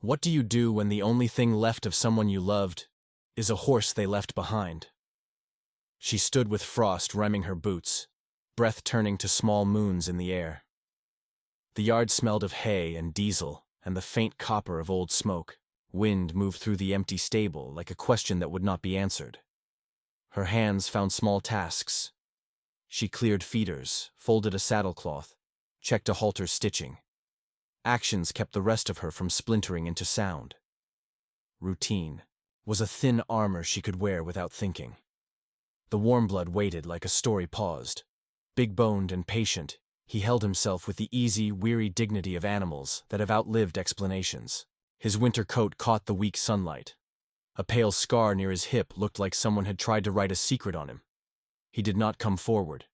What do you do when the only thing left of someone you loved is a horse they left behind? She stood with frost remming her boots, breath turning to small moons in the air. The yard smelled of hay and diesel and the faint copper of old smoke. Wind moved through the empty stable like a question that would not be answered. Her hands found small tasks. She cleared feeders, folded a saddlecloth, checked a halter's stitching. Actions kept the rest of her from splintering into sound. Routine was a thin armor she could wear without thinking. The warm blood waited like a story paused. Big-boned and patient, he held himself with the easy, weary dignity of animals that have outlived explanations. His winter coat caught the weak sunlight. A pale scar near his hip looked like someone had tried to write a secret on him. He did not come forward.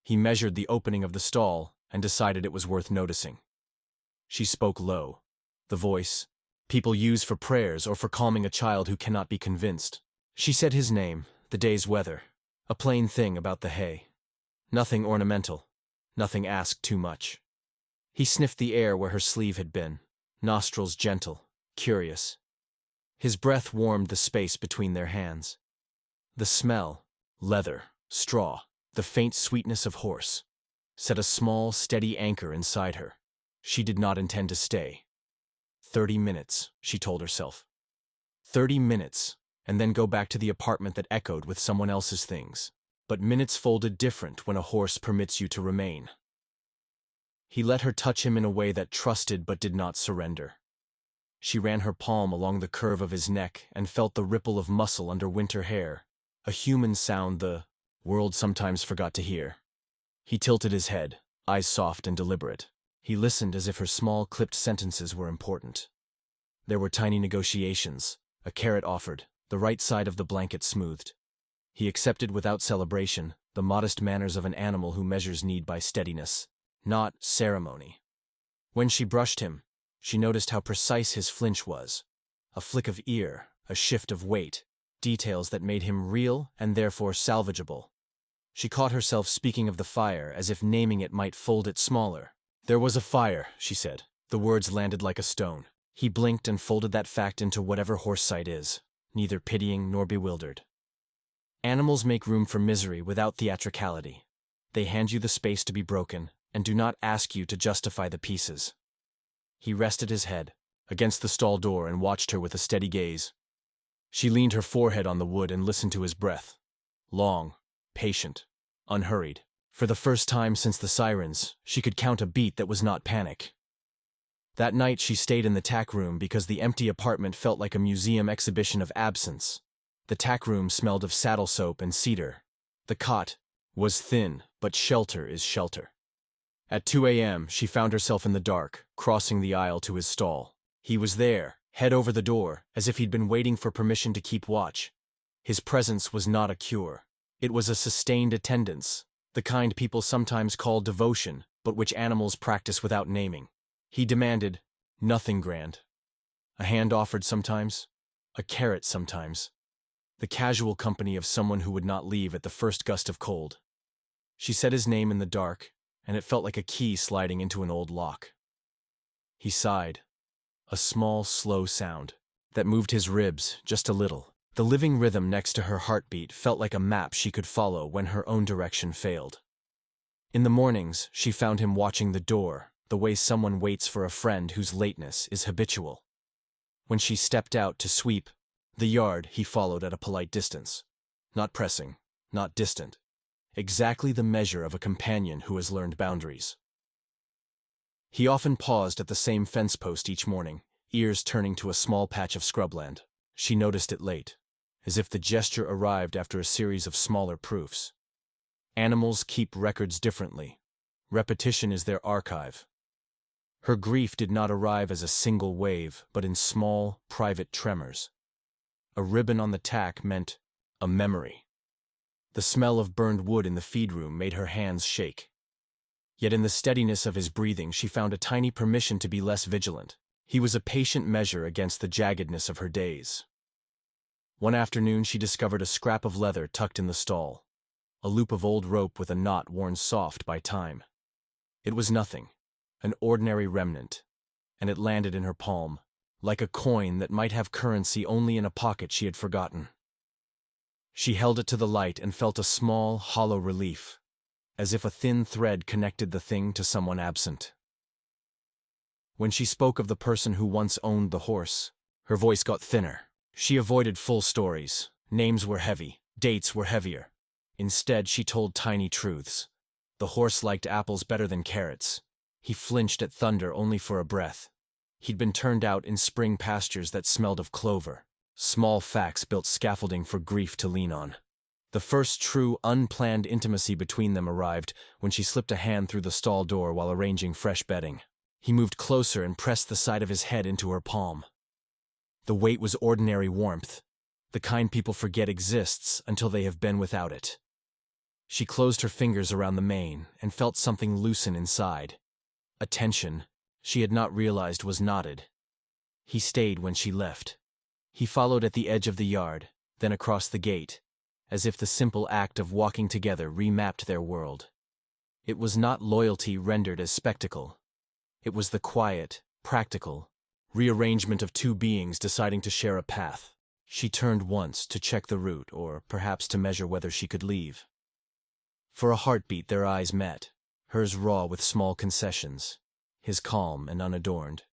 He measured the opening of the stall and decided it was worth noticing. She spoke low. The voice people use for prayers or for calming a child who cannot be convinced. She said his name, the day's weather, a plain thing about the hay. Nothing ornamental, nothing asked too much. He sniffed the air where her sleeve had been, nostrils gentle, curious. His breath warmed the space between their hands. The smell, leather, straw, the faint sweetness of horse, set a small, steady anchor inside her. She did not intend to stay. 30 minutes, she told herself. 30 minutes, and then go back to the apartment that echoed with someone else's things. But minutes folded different when a horse permits you to remain. He let her touch him in a way that trusted but did not surrender. She ran her palm along the curve of his neck and felt the ripple of muscle under winter hair, a human sound the world sometimes forgot to hear. He tilted his head, eyes soft and deliberate. He listened as if her small, clipped sentences were important. There were tiny negotiations, a carrot offered, the right side of the blanket smoothed. He accepted without celebration the modest manners of an animal who measures need by steadiness, not ceremony. When she brushed him, she noticed how precise his flinch was. A flick of ear, a shift of weight, details that made him real and therefore salvageable. She caught herself speaking of the fire as if naming it might fold it smaller. There was a fire, she said. The words landed like a stone. He blinked and folded that fact into whatever horse sight is, neither pitying nor bewildered. Animals make room for misery without theatricality. They hand you the space to be broken and do not ask you to justify the pieces. He rested his head against the stall door and watched her with a steady gaze. She leaned her forehead on the wood and listened to his breath. Long, patient, unhurried. For the first time since the sirens, she could count a beat that was not panic. That night she stayed in the tack room because the empty apartment felt like a museum exhibition of absence. The tack room smelled of saddle soap and cedar. The cot was thin, but shelter is shelter. At 2 a.m., she found herself in the dark, crossing the aisle to his stall. He was there, head over the door, as if he'd been waiting for permission to keep watch. His presence was not a cure. It was a sustained attendance, the kind people sometimes call devotion, but which animals practice without naming. He demanded nothing grand. A hand offered sometimes, a carrot sometimes. The casual company of someone who would not leave at the first gust of cold. She said his name in the dark, and it felt like a key sliding into an old lock. He sighed, a small, slow sound that moved his ribs just a little. The living rhythm next to her heartbeat felt like a map she could follow when her own direction failed. In the mornings, she found him watching the door, the way someone waits for a friend whose lateness is habitual. When she stepped out to sweep the yard, he followed at a polite distance. Not pressing, not distant. Exactly the measure of a companion who has learned boundaries. He often paused at the same fence post each morning, ears turning to a small patch of scrubland. She noticed it late, as if the gesture arrived after a series of smaller proofs. Animals keep records differently. Repetition is their archive. Her grief did not arrive as a single wave, but in small, private tremors. A ribbon on the tack meant a memory. The smell of burned wood in the feed room made her hands shake. Yet in the steadiness of his breathing she found a tiny permission to be less vigilant. He was a patient measure against the jaggedness of her days. One afternoon she discovered a scrap of leather tucked in the stall, a loop of old rope with a knot worn soft by time. It was nothing, an ordinary remnant, and it landed in her palm, like a coin that might have currency only in a pocket she had forgotten. She held it to the light and felt a small, hollow relief, as if a thin thread connected the thing to someone absent. When she spoke of the person who once owned the horse, her voice got thinner. She avoided full stories. Names were heavy, dates were heavier. Instead, she told tiny truths. The horse liked apples better than carrots. He flinched at thunder only for a breath. He'd been turned out in spring pastures that smelled of clover. Small facts built scaffolding for grief to lean on. The first true, unplanned intimacy between them arrived when she slipped a hand through the stall door while arranging fresh bedding. He moved closer and pressed the side of his head into her palm. The weight was ordinary warmth, the kind people forget exists until they have been without it. She closed her fingers around the mane and felt something loosen inside. A tension she had not realized was knotted. He stayed when she left. He followed at the edge of the yard, then across the gate, as if the simple act of walking together remapped their world. It was not loyalty rendered as spectacle. It was the quiet, practical rearrangement of two beings deciding to share a path. She turned once to check the route, or perhaps to measure whether she could leave. For a heartbeat their eyes met, hers raw with small concessions, his calm and unadorned.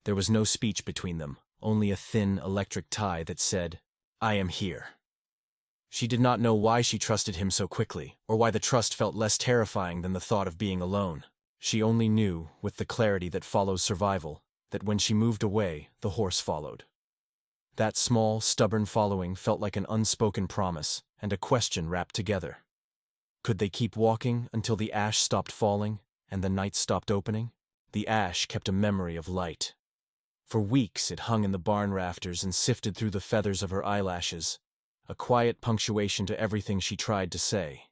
There was no speech between them, only a thin electric tie that said, "I am here." She did not know why she trusted him so quickly, or why the trust felt less terrifying than the thought of being alone. She only knew, with the clarity that follows survival, that when she moved away, the horse followed. That small, stubborn following felt like an unspoken promise and a question wrapped together. Could they keep walking until the ash stopped falling and the night stopped opening? The ash kept a memory of light. For weeks it hung in the barn rafters and sifted through the feathers of her eyelashes, a quiet punctuation to everything she tried to say.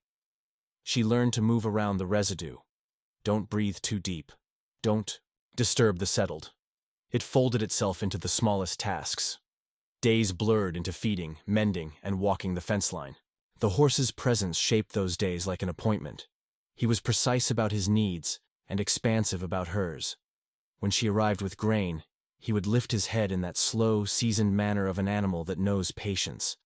She learned to move around the residue. Don't breathe too deep. Don't disturb the settled. It folded itself into the smallest tasks. Days blurred into feeding, mending, and walking the fence line. The horse's presence shaped those days like an appointment. He was precise about his needs and expansive about hers. When she arrived with grain, he would lift his head in that slow, seasoned manner of an animal that knows patience.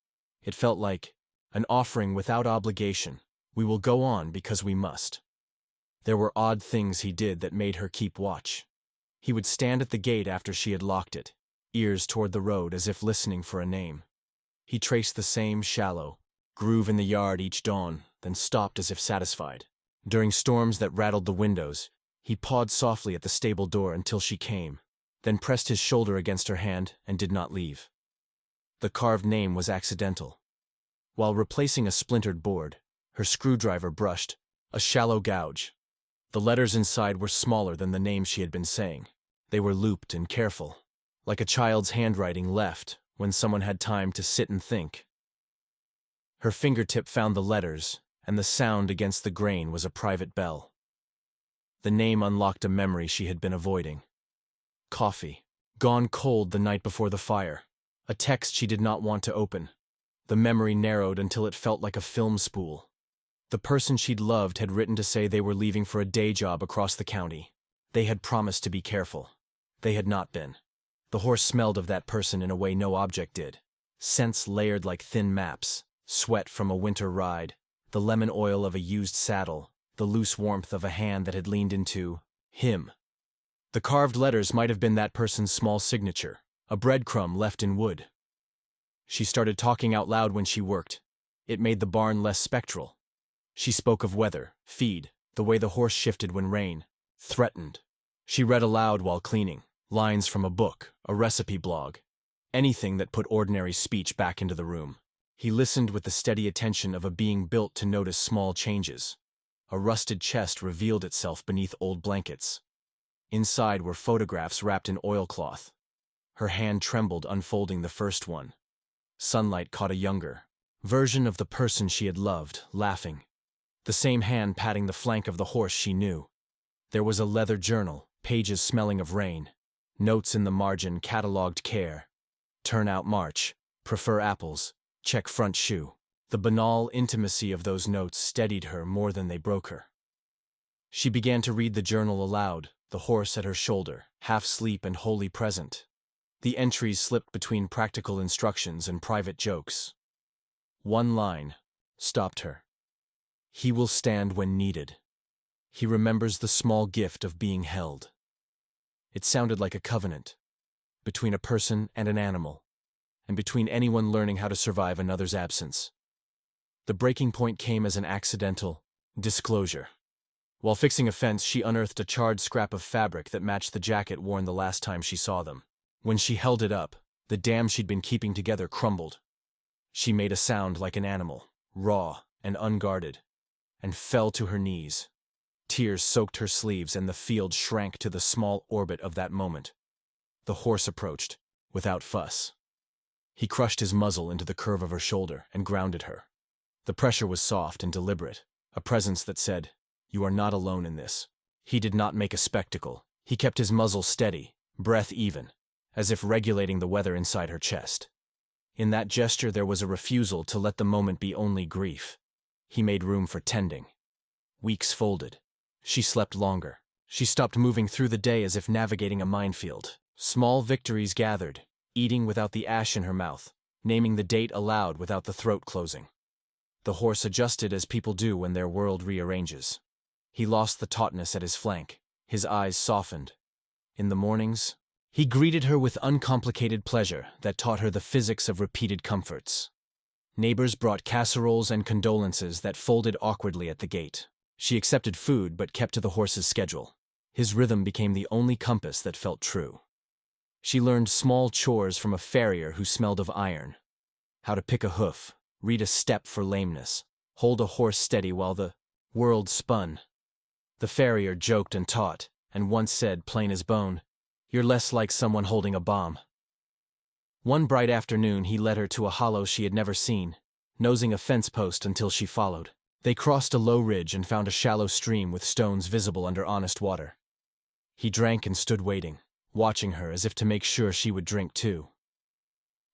It felt like an offering without obligation. We will go on because we must. There were odd things he did that made her keep watch. He would stand at the gate after she had locked it, ears toward the road as if listening for a name. He traced the same shallow groove in the yard each dawn, then stopped as if satisfied. During storms that rattled the windows, he pawed softly at the stable door until she came, then pressed his shoulder against her hand and did not leave. The carved name was accidental. While replacing a splintered board, her screwdriver brushed a shallow gouge. The letters inside were smaller than the name she had been saying. They were looped and careful, like a child's handwriting left when someone had time to sit and think. Her fingertip found the letters, and the sound against the grain was a private bell. The name unlocked a memory she had been avoiding. Coffee. Gone cold the night before the fire. A text she did not want to open. The memory narrowed until it felt like a film spool. The person she'd loved had written to say they were leaving for a day job across the county. They had promised to be careful. They had not been. The horse smelled of that person in a way no object did. Scents layered like thin maps. Sweat from a winter ride, the lemon oil of a used saddle, the loose warmth of a hand that had leaned into him. The carved letters might have been that person's small signature, a breadcrumb left in wood. She started talking out loud when she worked. It made the barn less spectral. She spoke of weather, feed, the way the horse shifted when rain threatened. She read aloud while cleaning, lines from a book, a recipe blog, anything that put ordinary speech back into the room. He listened with the steady attention of a being built to notice small changes. A rusted chest revealed itself beneath old blankets. Inside were photographs wrapped in oilcloth. Her hand trembled unfolding the first one. Sunlight caught a younger version of the person she had loved, laughing. The same hand patting the flank of the horse she knew. There was a leather journal, pages smelling of rain. Notes in the margin catalogued care. Turn out March. Prefer apples. Check front shoe. The banal intimacy of those notes steadied her more than they broke her. She began to read the journal aloud, the horse at her shoulder, half asleep and wholly present. The entries slipped between practical instructions and private jokes. One line stopped her. He will stand when needed. He remembers the small gift of being held. It sounded like a covenant between a person and an animal, and between anyone learning how to survive another's absence. The breaking point came as an accidental disclosure. While fixing a fence, she unearthed a charred scrap of fabric that matched the jacket worn the last time she saw them. When she held it up, the dam she'd been keeping together crumbled. She made a sound like an animal, raw and unguarded, and fell to her knees. Tears soaked her sleeves, and the field shrank to the small orbit of that moment. The horse approached, without fuss. He crushed his muzzle into the curve of her shoulder and grounded her. The pressure was soft and deliberate, a presence that said, "You are not alone in this." He did not make a spectacle. He kept his muzzle steady, breath even, as if regulating the weather inside her chest. In that gesture there was a refusal to let the moment be only grief. He made room for tending. Weeks folded. She slept longer. She stopped moving through the day as if navigating a minefield. Small victories gathered, eating without the ash in her mouth, naming the date aloud without the throat closing. The horse adjusted as people do when their world rearranges. He lost the tautness at his flank. His eyes softened. In the mornings, he greeted her with uncomplicated pleasure that taught her the physics of repeated comforts. Neighbors brought casseroles and condolences that folded awkwardly at the gate. She accepted food but kept to the horse's schedule. His rhythm became the only compass that felt true. She learned small chores from a farrier who smelled of iron. How to pick a hoof, read a step for lameness, hold a horse steady while the world spun. The farrier joked and taught, and once said, plain as bone, "You're less like someone holding a bomb." One bright afternoon he led her to a hollow she had never seen, nosing a fence post until she followed. They crossed a low ridge and found a shallow stream with stones visible under honest water. He drank and stood waiting, watching her as if to make sure she would drink too.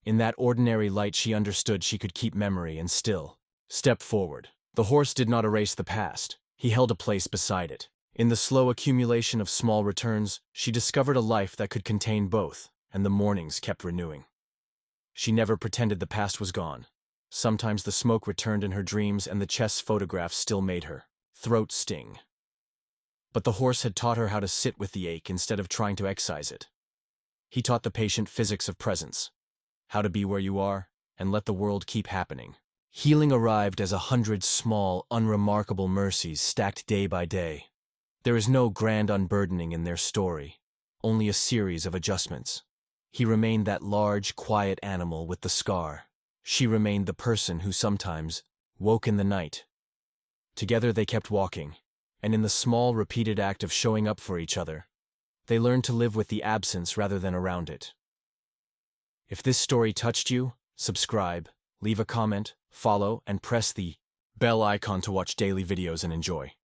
In that ordinary light she understood she could keep memory and still step forward. The horse did not erase the past. He held a place beside it. In the slow accumulation of small returns, she discovered a life that could contain both, and the mornings kept renewing. She never pretended the past was gone. Sometimes the smoke returned in her dreams and the chess photographs still made her throat sting. But the horse had taught her how to sit with the ache instead of trying to excise it. He taught the patient physics of presence, how to be where you are and let the world keep happening. Healing arrived as 100 small, unremarkable mercies stacked day by day. There is no grand unburdening in their story, only a series of adjustments. He remained that large, quiet animal with the scar. She remained the person who sometimes woke in the night. Together they kept walking, and in the small, repeated act of showing up for each other, they learned to live with the absence rather than around it. If this story touched you, subscribe, leave a comment, follow, and press the bell icon to watch daily videos and enjoy.